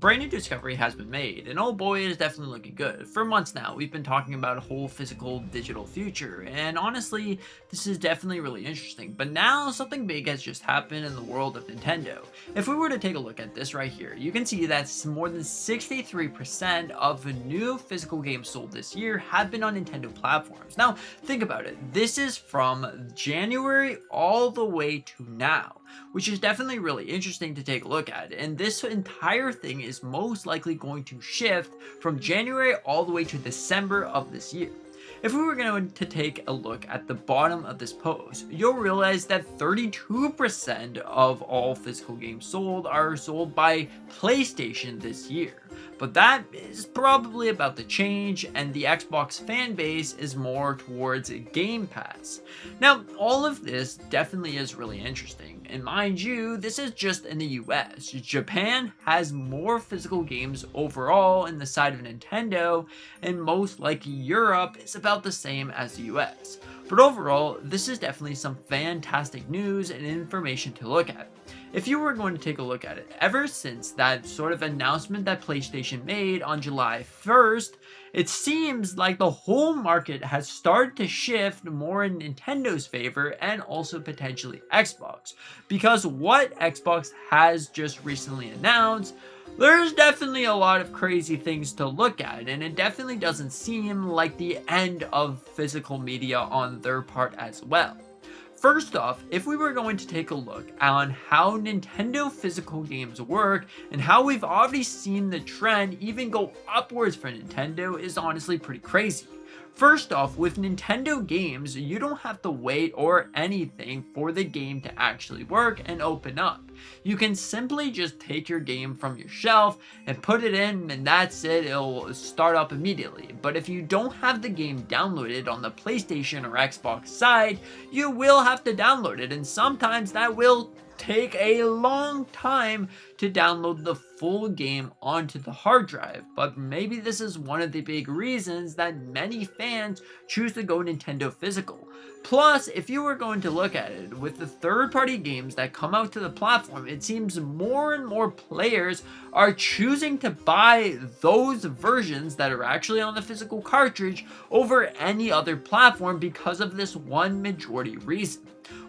brand new discovery has been made, and oh boy, it is definitely looking good. For months now, we've been talking about a whole physical digital future, and honestly, this is definitely really interesting. But now, something big has just happened in the world of Nintendo. If we were to take a look at this right here, you can see that more than 63% of the new physical games sold this year have been on Nintendo platforms. Now, think about it. This is from January all the way to now, which is definitely really interesting to take a look at. And this entire thing is most likely going to shift from January all the way to December of this year. If we were going to take a look at the bottom of this post, you'll realize that 32% of all physical games sold are sold by PlayStation this year. But that is probably about to change, and the Xbox fan base is more towards Game Pass. Now, all of this definitely is really interesting, and mind you, this is just in the US. Japan has more physical games overall in the side of Nintendo, and most like Europe is about the same as the US. But overall, this is definitely some fantastic news and information to look at. If you were going to take a look at it, ever since that sort of announcement that PlayStation made on July 1st, it seems like the whole market has started to shift more in Nintendo's favor and also potentially Xbox. Because what Xbox has just recently announced, there's definitely a lot of crazy things to look at, and it definitely doesn't seem like the end of physical media on their part as well. First off, if we were going to take a look on how Nintendo physical games work and how we've already seen the trend even go upwards for Nintendo is honestly pretty crazy. First off, with Nintendo games, you don't have to wait or anything for the game to actually work and open up. You can simply just take your game from your shelf and put it in, and that's it, it'll start up immediately. But if you don't have the game downloaded on the PlayStation or Xbox side, you will have to download it, and sometimes that will take a long time to download the full game onto the hard drive. But maybe this is one of the big reasons that many fans choose to go Nintendo physical. Plus, if you were going to look at it, with the third-party games that come out to the platform, it seems more and more players are choosing to buy those versions that are actually on the physical cartridge over any other platform because of this one majority reason.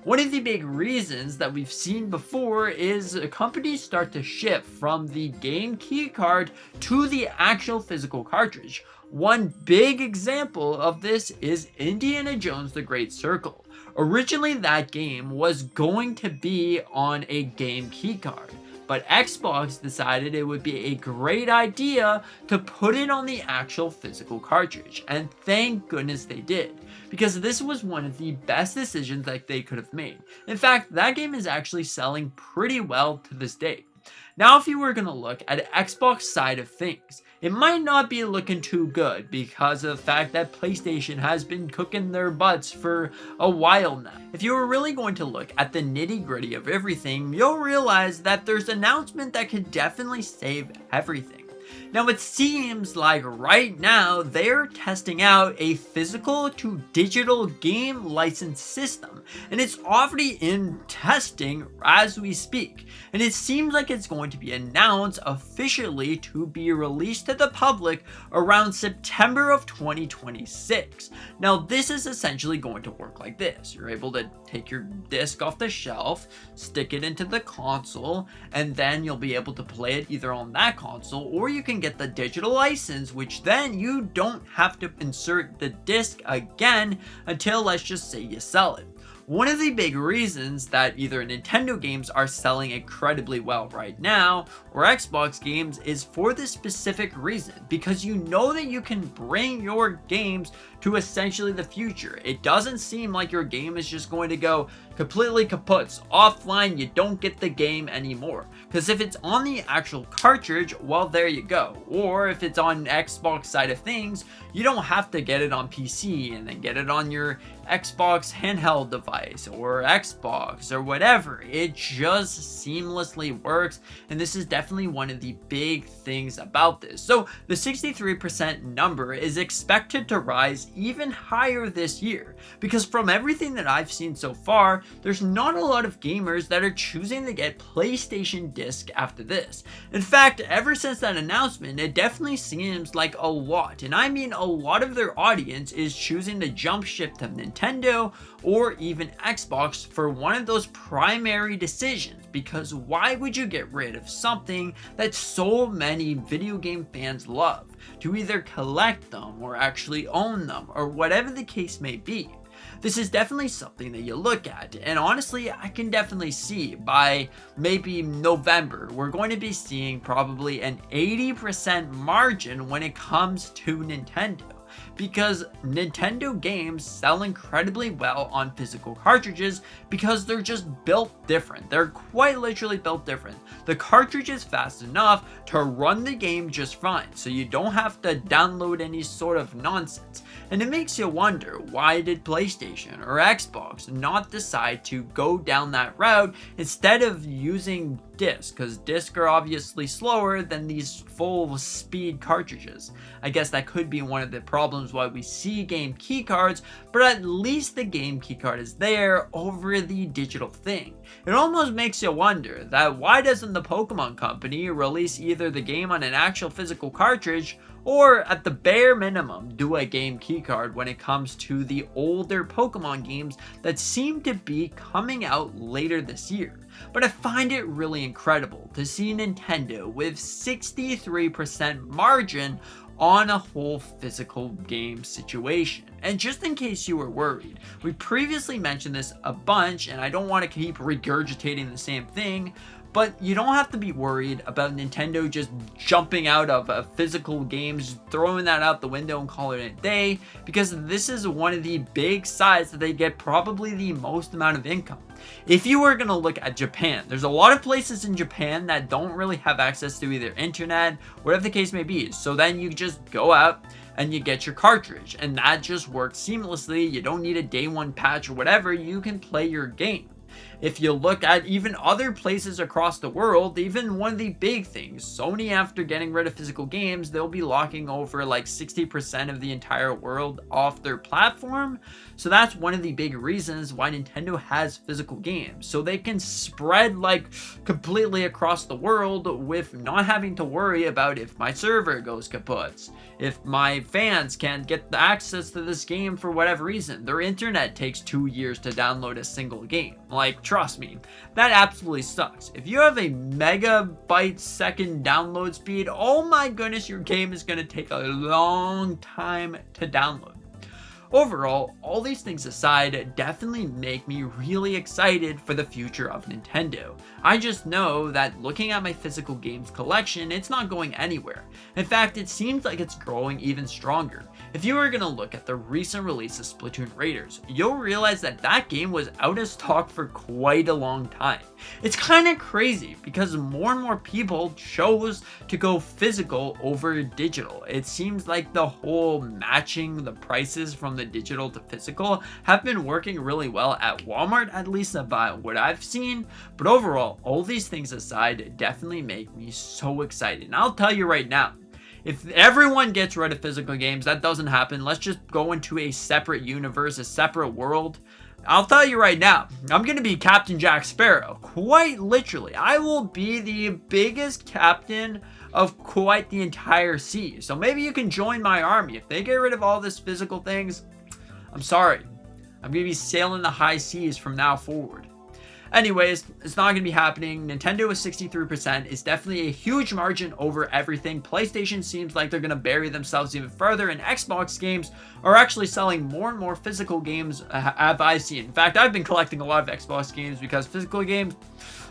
One of the big reasons that we've seen before is companies start to shift from the game keycard to the actual physical cartridge. One big example of this is Indiana Jones: The Great Circle. Originally, that game was going to be on a game keycard, but Xbox decided it would be a great idea to put it on the actual physical cartridge, and thank goodness they did, because this was one of the best decisions that they could have made. In fact, that game is actually selling pretty well to this day. Now, if you were going to look at Xbox side of things, it might not be looking too good because of the fact that PlayStation has been cooking their butts for a while now. If you were really going to look at the nitty-gritty of everything, you'll realize that there's an announcement that could definitely save everything. Now, it seems like right now they're testing out a physical to digital game license system, and it's already in testing as we speak. And it seems like it's going to be announced officially to be released to the public around September of 2026. Now, this is essentially going to work like this. You're able to take your disc off the shelf, stick it into the console, and then you'll be able to play it either on that console, or you can get the digital license, which then you don't have to insert the disc again until, let's just say, you sell it. One of the big reasons that either Nintendo games are selling incredibly well right now or Xbox games is for this specific reason, because you know that you can bring your games to essentially the future. It doesn't seem like your game is just going to go completely kaput, offline, you don't get the game anymore. Because if it's on the actual cartridge, well, there you go. Or if it's on Xbox side of things, you don't have to get it on PC and then get it on your Xbox handheld device or Xbox or whatever. It just seamlessly works, and this is definitely one of the big things about this. So the 63% number is expected to rise even higher this year, because from everything that I've seen so far, far, there's not a lot of gamers that are choosing to get PlayStation disc after this. In fact, ever since that announcement, it definitely seems like a lot, and I mean a lot of their audience is choosing to jump ship to Nintendo or even Xbox for one of those primary decisions, because why would you get rid of something that so many video game fans love, to either collect them or actually own them or whatever the case may be? This is definitely something that you look at, and honestly, I can definitely see by maybe November, we're going to be seeing probably an 80% margin when it comes to Nintendo. Because Nintendo games sell incredibly well on physical cartridges because they're just built different. They're quite literally built different. The cartridge is fast enough to run the game just fine, so you don't have to download any sort of nonsense. And it makes you wonder, why did PlayStation or Xbox not decide to go down that route instead of using discs? Because discs are obviously slower than these full speed cartridges. I guess that could be one of the problems why we see game keycards, but at least the game keycard is there over the digital thing. It almost makes you wonder that why doesn't the Pokémon company release either the game on an actual physical cartridge, or at the bare minimum do a game keycard when it comes to the older Pokemon games that seem to be coming out later this year. But I find it really incredible to see Nintendo with 63% margin on a whole physical game situation. And just in case you were worried, we previously mentioned this a bunch, and I don't want to keep regurgitating the same thing, but you don't have to be worried about Nintendo just jumping out of physical games, throwing that out the window and calling it a day, because this is one of the big sides that they get probably the most amount of income. If you were going to look at Japan, there's a lot of places in Japan that don't really have access to either internet, whatever the case may be. So then you just go out and you get your cartridge, and that just works seamlessly. You don't need a day one patch or whatever. You can play your game. If you look at even other places across the world, even one of the big things, Sony, after getting rid of physical games, they'll be locking over like 60% of the entire world off their platform. So that's one of the big reasons why Nintendo has physical games, so they can spread like completely across the world with not having to worry about if my server goes kaput, if my fans can't get the access to this game for whatever reason. Their internet takes 2 years to download a single game. Like, trust me, that absolutely sucks. If you have a megabyte second download speed, oh my goodness, your game is going to take a long time to download. Overall, all these things aside, definitely make me really excited for the future of Nintendo. I just know that looking at my physical games collection, it's not going anywhere. In fact, it seems like it's growing even stronger. If you were going to look at the recent release of Splatoon Raiders, you'll realize that that game was out of stock for quite a long time. It's kind of crazy because more and more people chose to go physical over digital. It seems like the whole matching the prices from the digital to physical have been working really well at Walmart, at least about what I've seen. But overall, all these things aside, definitely make me so excited. And I'll tell you right now, if everyone gets rid of physical games, that doesn't happen. Let's just go into a separate universe, a separate world. I'll tell you right now, I'm going to be Captain Jack Sparrow. Quite literally. I will be the biggest captain of quite the entire sea. So maybe you can join my army. If they get rid of all this physical things, I'm sorry. I'm going to be sailing the high seas from now forward. Anyways, it's not going to be happening. Nintendo with 63% is definitely a huge margin over everything. PlayStation seems like they're going to bury themselves even further, and Xbox games are actually selling more and more physical games, have I seen. In fact, I've been collecting a lot of Xbox games because physical games,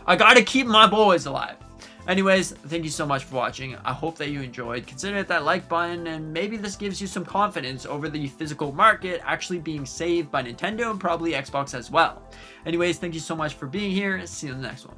I got to keep my boys alive. Anyways, thank you so much for watching. I hope that you enjoyed. Consider it that like button, and maybe this gives you some confidence over the physical market actually being saved by Nintendo and probably Xbox as well. Anyways, thank you so much for being here. See you in the next one.